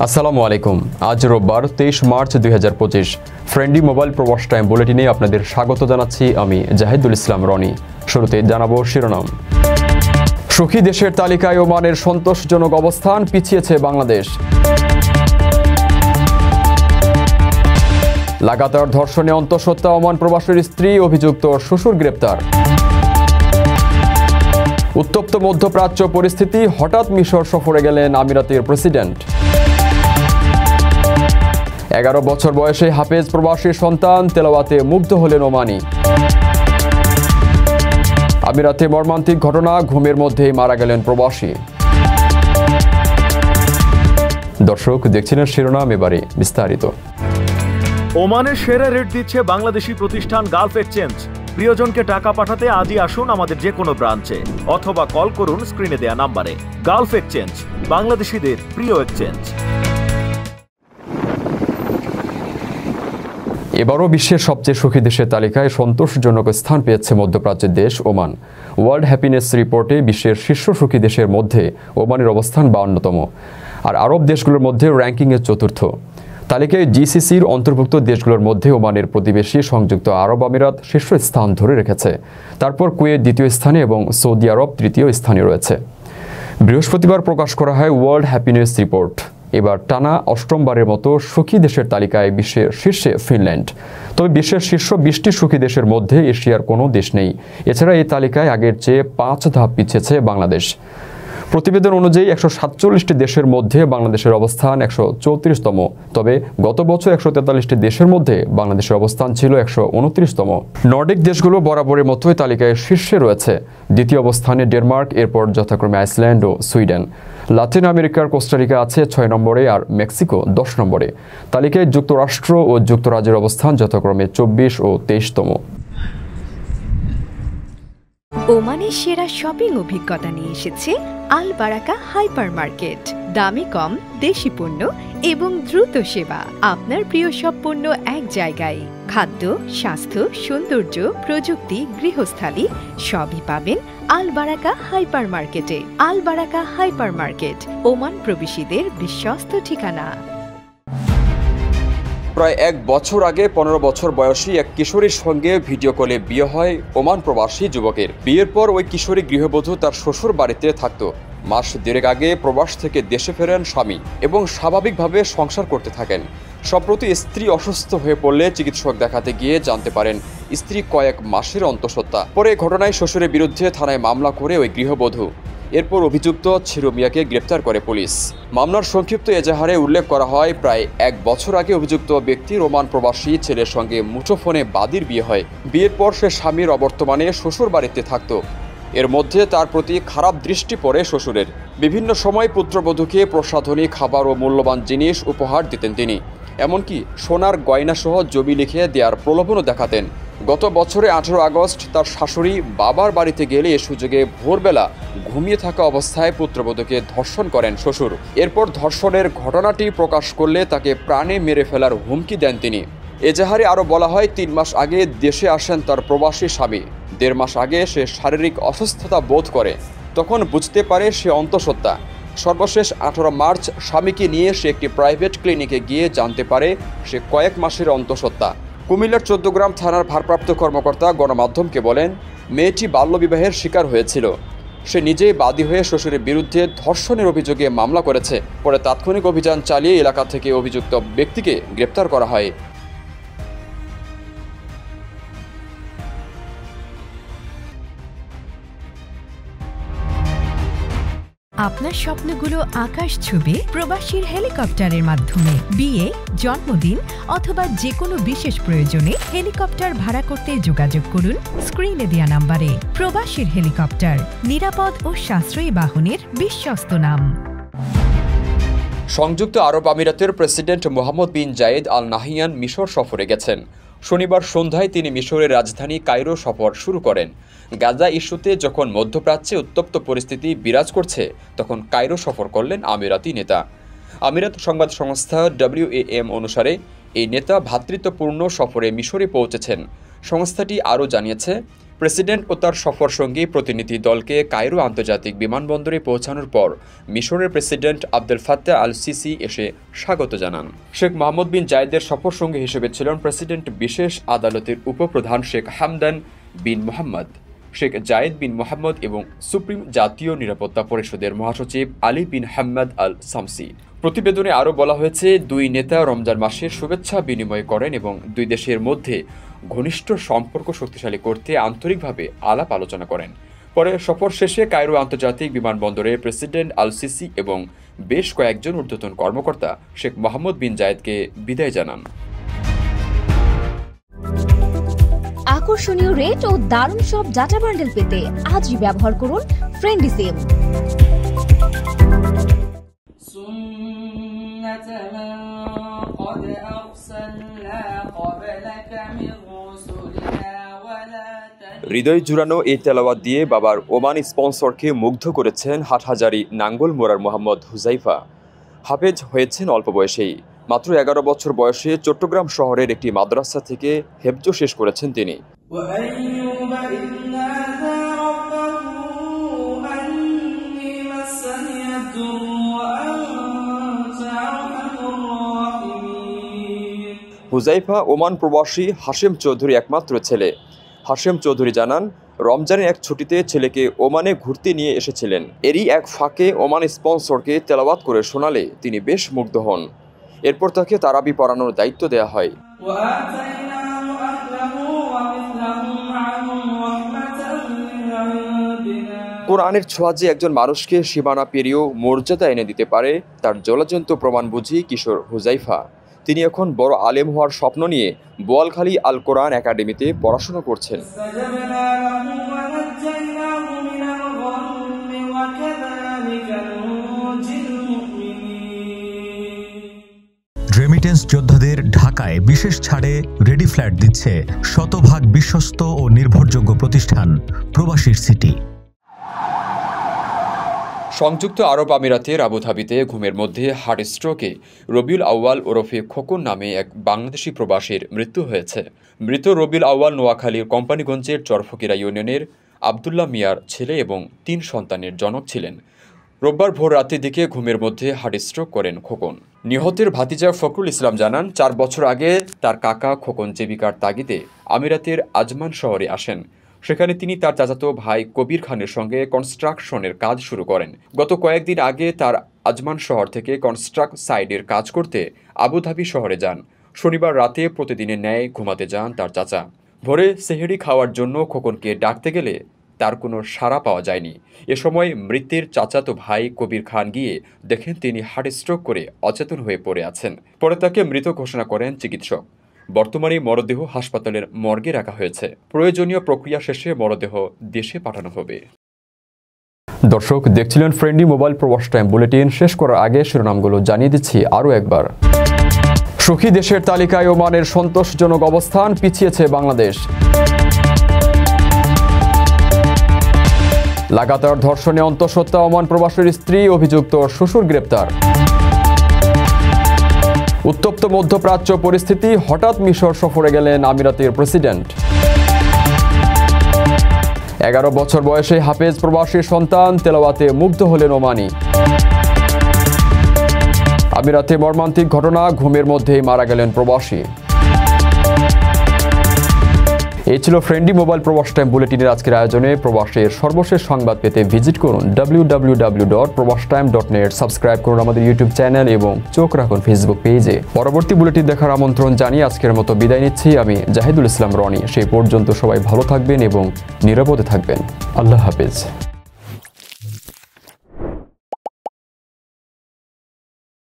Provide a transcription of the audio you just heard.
আসসালামু আলাইকুম। আজ রোববার 23 মার্চ 2025 ফ্রেন্ডলি মোবাইল প্রবাস টাইম বুলেটিনে আপনাদের স্বাগত জানাচ্ছি আমি জাহিদুল ইসলাম রনি। শুরুতে জানাবো শিরোনাম। সুখী দেশের তালিকায় ওমানের সন্তোষজনক অবস্থান, পিছিয়েছে বাংলাদেশ। লাগাতার ধর্ষণে অন্তঃসত্ত্বা ওমান প্রবাসীর স্ত্রী, অভিযুক্ত শ্বশুর গ্রেপ্তার। উত্তপ্ত মধ্যপ্রাচ্য পরিস্থিতি, হঠাৎ মিশর সফরে গেলেন আমিরাতের প্রেসিডেন্ট। 11 বছর বয়সে হাফেজ প্রবাসীর সন্তান, তেলাওয়াতে মুগ্ধ হলেন ওমানি। আমিরাতে মর্মান্তিক ঘটনা, ঘুমের মধ্যেই মারা গেলেন প্রবাসী। দর্শক দেখছিলেন শিরোনাম, এবারে বিস্তারিত। ওমানের সেরা রেট দিচ্ছে বাংলাদেশি প্রতিষ্ঠান গালফ এক্সচেঞ্জ। প্রিয়জনকে টাকা পাঠাতে আজই আসুন আমাদের যে কোনো ব্রাঞ্চে অথবা কল করুন স্ক্রিনে দেয়া নাম্বারে। গালফ এক্সচেঞ্জ, বাংলাদেশিদের প্রিয় এক্সচেঞ্জ। এবারও বিশ্বের সবচেয়ে সুখী দেশের তালিকায় সন্তোষজনক স্থান পেয়েছে মধ্যপ্রাচ্যের দেশ ওমান। ওয়ার্ল্ড হ্যাপিনেস রিপোর্টে বিশ্বের শীর্ষ সুখী দেশের মধ্যে ওমানের অবস্থান 52তম, আর আরব দেশগুলোর মধ্যে র্যাঙ্কিংয়ে চতুর্থ। তালিকায় জিসিসির অন্তর্ভুক্ত দেশগুলোর মধ্যে ওমানের প্রতিবেশী সংযুক্ত আরব আমিরাত শীর্ষ স্থান ধরে রেখেছে। তারপর কুয়েত দ্বিতীয় স্থানে এবং সৌদি আরব তৃতীয় স্থানে রয়েছে। বৃহস্পতিবার প্রকাশ করা হয় ওয়ার্ল্ড হ্যাপিনেস রিপোর্ট। এবার টানা অষ্টমবারের মতো সুখী দেশের তালিকায় বিশ্বের শীর্ষে ফিনল্যান্ড। তবে বিশ্বের শীর্ষ 20টি সুখী দেশের মধ্যে এশিয়ার কোনো দেশ নেই। এছাড়া এই তালিকায় আগের চেয়ে 5 ধাপ পিছিয়েছে বাংলাদেশ। প্রতিবেদন অনুযায়ী 147টি দেশের মধ্যে বাংলাদেশের অবস্থান 134তম। তবে গত বছর 143টি দেশের মধ্যে বাংলাদেশের অবস্থান ছিল 129তম। নর্ডিক দেশগুলো বরাবরের মতোই তালিকায় শীর্ষে রয়েছে। দ্বিতীয় অবস্থানে ডেনমার্ক, এরপর যথাক্রমে আইসল্যান্ড ও সুইডেন। লাতিন আমেরিকার কোস্টারিকা আছে 6 নম্বরে, আর মেক্সিকো 10 নম্বরে। তালিকায় যুক্তরাষ্ট্র ও যুক্তরাজ্যের অবস্থান যথাক্রমে 24 ও 23তম। ওমানের সেরা শপিং অভিজ্ঞতা নিয়ে এসেছে আল বারাকা হাইপার মার্কেট। দামে কম, দেশি পণ্য এবং দ্রুত সেবা। আপনার প্রিয় সব পণ্য এক জায়গায়। খাদ্য, স্বাস্থ্য, সৌন্দর্য, প্রযুক্তি, গৃহস্থালী সবই পাবেন আল বারাকা হাইপার মার্কেটে। আল বারাকা হাইপার মার্কেট, ওমান প্রবাসীদের বিশ্বস্ত ঠিকানা। প্রায় 1 বছর আগে 15 বছর বয়সী এক কিশোরীর সঙ্গে ভিডিও কলে বিয়ে হয় ওমান প্রবাসী যুবকের। বিয়ের পর ওই কিশোরী গৃহবধূ তার শ্বশুর বাড়িতে থাকত। মাস দেড়েক আগে প্রবাস থেকে দেশে ফেরেন স্বামী এবং স্বাভাবিকভাবে সংসার করতে থাকেন। সম্প্রতি স্ত্রী অসুস্থ হয়ে পড়লে চিকিৎসক দেখাতে গিয়ে জানতে পারেন স্ত্রী কয়েক মাসের অন্তঃসত্ত্বা। পরে ঘটনায় শ্বশুরের বিরুদ্ধে থানায় মামলা করে ওই গৃহবধূ। এরপর অভিযুক্ত ছিরু মিয়াকে গ্রেপ্তার করে পুলিশ। মামলার সংক্ষিপ্ত এজাহারে উল্লেখ করা হয়, প্রায় 1 বছর আগে অভিযুক্ত ব্যক্তির ওমান প্রবাসী ছেলের সঙ্গে মুঠোফোনে বাদীর বিয়ে হয়। বিয়ের পর সে স্বামীর অবর্তমানে শ্বশুর বাড়িতে থাকত। এর মধ্যে তার প্রতি খারাপ দৃষ্টি পড়ে শ্বশুরের। বিভিন্ন সময় পুত্রবধূকে প্রসাধনী, খাবার ও মূল্যবান জিনিস উপহার দিতেন তিনি। এমনকি সোনার গয়নাসহ জমি লিখে দেওয়ার প্রলোভনও দেখাতেন। গত বছরে 18 আগস্ট তার শাশুড়ি বাবার বাড়িতে গেলে এ সুযোগে ভোরবেলা ঘুমিয়ে থাকা অবস্থায় পুত্রবধূকে ধর্ষণ করেন শ্বশুর। এরপর ধর্ষণের ঘটনাটি প্রকাশ করলে তাকে প্রাণে মেরে ফেলার হুমকি দেন তিনি। এজাহারে আরও বলা হয়, 3 মাস আগে দেশে আসেন তার প্রবাসী স্বামী। 1.5 মাস আগে সে শারীরিক অসুস্থতা বোধ করে, তখন বুঝতে পারে সে অন্তঃসত্ত্বা। সর্বশেষ 18 মার্চ স্বামীকে নিয়ে সে একটি প্রাইভেট ক্লিনিকে গিয়ে জানতে পারে সে কয়েক মাসের অন্তঃসত্ত্বা। কুমিল্লার 14 গ্রাম থানার ভারপ্রাপ্ত কর্মকর্তা গণমাধ্যমকে বলেন, মেয়েটি বাল্যবিবাহের শিকার হয়েছিল। সে নিজেই বাদী হয়ে শ্বশুরের বিরুদ্ধে ধর্ষণের অভিযোগে মামলা করেছে। পরে তাৎক্ষণিক অভিযান চালিয়ে এলাকা থেকে অভিযুক্ত ব্যক্তিকে গ্রেপ্তার করা হয়। আপনার স্বপ্নগুলো আকাশ ছুবে প্রবাসীর হেলিকপ্টারের মাধ্যমে। বিয়ে, জন্মদিন অথবা যে কোনো বিশেষ প্রয়োজনে হেলিকপ্টার ভাড়া করতে যোগাযোগ করুন স্ক্রিনে দেয়া নাম্বারে। প্রবাসীর হেলিকপ্টার, নিরাপদ ও সাশ্রয়ী বাহনের বিশ্বস্ত নাম। সংযুক্ত আরব আমিরাতের প্রেসিডেন্ট মোহাম্মদ বিন জায়েদ আল নাহিয়ান মিশর সফরে গেছেন। শনিবার সন্ধ্যায় তিনি মিশরের রাজধানী কায়রো সফর শুরু করেন। গাজা ইস্যুতে যখন মধ্যপ্রাচ্যে উত্তপ্ত পরিস্থিতি বিরাজ করছে, তখন কায়রো সফর করলেন আমিরাতি নেতা। আমিরাত সংবাদ সংস্থা WAM অনুসারে এই নেতা ভ্রাতৃত্বপূর্ণ সফরে মিশরে পৌঁছেছেন। সংস্থাটি আরও জানিয়েছে, প্রেসিডেন্ট ও তার সফর সঙ্গী প্রতিনিধি দলকে কায়রো আন্তর্জাতিক বিমানবন্দরে পৌঁছানোর পর মিশরের president Abdel Fattah al CC এসে স্বাগত জানান। শেখ মোহাম্মদ বিন জায়েদের সফর সঙ্গী হিসেবে ছিলেন প্রেসিডেন্ট বিশেষ আদালতের উপপ্রধান শেখ হামদান বিন মোহাম্মদ, শেখ জায়েদ বিন মোহাম্মদ এবং সুপ্রিম জাতীয় নিরাপত্তা পরিষদের মহাসচিব আলী বিন হাম্মাদ আল সামসি। প্রতিবেদনে আরও বলা হয়েছে, দুই নেতা রমজান মাসের শুভেচ্ছা বিনিময় করেন এবং দুই দেশের মধ্যে ঘনিষ্ঠ সম্পর্ক শক্তিশালী করতে আন্তরিকভাবে আলাপ আলোচনা করেন। পরে সফর শেষে কায়রো আন্তর্জাতিক বিমানবন্দরে প্রেসিডেন্ট আল সিসি এবং বেশ কয়েকজন ঊর্ধ্বতন কর্মকর্তা শেখ মোহাম্মদ বিন জায়েদকে বিদায় জানান। আকর্ষণীয় রেট ও দারুণ সব ডাটা বান্ডেল পেতে আজই ব্যবহার করুন ফ্রেন্ডলি সিম। হৃদয় জুড়ানো এই তেলাওয়াত দিয়ে বাবার ওমান স্পন্সরকে মুগ্ধ করেছেন হাটহাজারী নাঙ্গল মোড়ার মোহাম্মদ হুজাইফা। হাফেজ হয়েছেন অল্প বয়সেই। মাত্র 11 বছর বয়সে চট্টগ্রাম শহরের একটি মাদ্রাসা থেকে হেফজ শেষ করেছেন তিনি। হুজাইফা ওমান প্রবাসী হাশেম চৌধুরী একমাত্র ছেলে। হাশেম চৌধুরী জানান, রমজানের এক ছুটিতে ছেলেকে ওমানে ঘুরতে নিয়ে এসেছিলেন। এরই এক ফাঁকে ওমান স্পন্সরকে তেলাওয়াত করে শোনালে তিনি বেশ মুগ্ধ হন। এরপর তাকে তারাবি পড়ানোর দায়িত্ব দেওয়া হয়। কোরআনের ছোঁয়া যে একজন মানুষকে সীমানা পেরিয়েও মর্যাদা এনে দিতে পারে, তার জ্বলজ্বন্ত প্রমাণ বুঝি কিশোর হুজাইফা। তিনি এখন বড় আলেম হওয়ার স্বপ্ন নিয়ে বোয়ালখালী আল কোরআন একাডেমিতে পড়াশোনা করছেন। রেমিটেন্স যোদ্ধাদের ঢাকায় বিশেষ ছাড়ে রেডি ফ্ল্যাট দিচ্ছে শতভাগ বিশ্বস্ত ও নির্ভরযোগ্য প্রতিষ্ঠান প্রবাসীর সিটি। সংযুক্ত আরব আমিরাতের আবুধাবিতে ঘুমের মধ্যে হার্ট স্ট্রোকে রবিউল আউয়াল ওরফে খোকন নামে এক বাংলাদেশি প্রবাসীর মৃত্যু হয়েছে। মৃত রবিউল আউয়াল নোয়াখালীর কোম্পানিগঞ্জের চরফকিরা ইউনিয়নের আবদুল্লাহ মিয়ার ছেলে এবং 3 সন্তানের জনক ছিলেন। রোববার ভোর রাতের দিকে ঘুমের মধ্যে হার্ট স্ট্রোক করেন খোকন। নিহতের ভাতিজা ফখরুল ইসলাম জানান, 4 বছর আগে তার কাকা খোকন জীবিকার তাগিদে আমিরাতের আজমান শহরে আসেন। সেখানে তিনি তার চাচাতো ভাই কবির খানের সঙ্গে কনস্ট্রাকশনের কাজ শুরু করেন। গত কয়েকদিন আগে তার আজমান শহর থেকে কনস্ট্রাক্ট সাইডের কাজ করতে আবুধাবি শহরে যান। শনিবার রাতে প্রতিদিনের ন্যায় ঘুমাতে যান তার চাচা। ভোরে সেহরি খাওয়ার জন্য খোকনকে ডাকতে গেলে তার কোনো সাড়া পাওয়া যায়নি। এ সময় মৃতের চাচাতো ভাই কবির খান গিয়ে দেখেন তিনি হার্ট স্ট্রোক করে অচেতন হয়ে পড়ে আছেন। পরে তাকে মৃত ঘোষণা করেন চিকিৎসক। বর্তমানে মরদেহ হাসপাতালের মর্গে রাখা হয়েছে। প্রয়োজনীয় প্রক্রিয়া শেষে মরদেহ দেশে পাঠানো হবে। দর্শক দেখছিলেন ফ্রেন্ডলি মোবাইল প্রবাস টাইম বুলেটিন। শেষ করার আগে শিরোনামগুলো জানিয়ে দিচ্ছি আরও একবার। সুখী দেশের তালিকায় ওমানের সন্তোষজনক অবস্থান, পিছিয়েছে বাংলাদেশ। লাগাতার ধর্ষণে অন্তঃসত্ত্বা ওমান প্রবাসীর স্ত্রী, অভিযুক্ত শ্বশুর গ্রেপ্তার। উত্তপ্ত মধ্যপ্রাচ্য পরিস্থিতি, হঠাৎ মিশর সফরে গেলেন আমিরাতের প্রেসিডেন্ট। 11 বছর বয়সে হাফেজ প্রবাসীর সন্তান, তেলাওয়াতে মুগ্ধ হলেন ওমানি। আমিরাতে মর্মান্তিক ঘটনা, ঘুমের মধ্যেই মারা গেলেন প্রবাসী। এই ছিল ফ্রেন্ডলি মোবাইল প্রবাস টাইম বুলেটিনের আজকের আয়োজনে। প্রবাসের সর্বশেষ সংবাদ পেতে ভিজিট করুন www.probastime.net। সাবস্ক্রাইব করুন আমাদের ইউটিউব চ্যানেল এবং চোখ রাখুন ফেসবুক পেজে। পরবর্তী বুলেটিন দেখার আমন্ত্রণ জানিয়ে আজকের মতো বিদায় নিচ্ছি আমি জাহিদুল ইসলাম রনি। সেই পর্যন্ত সবাই ভালো থাকবেন এবং নিরাপদে থাকবেন। আল্লাহ হাফেজ।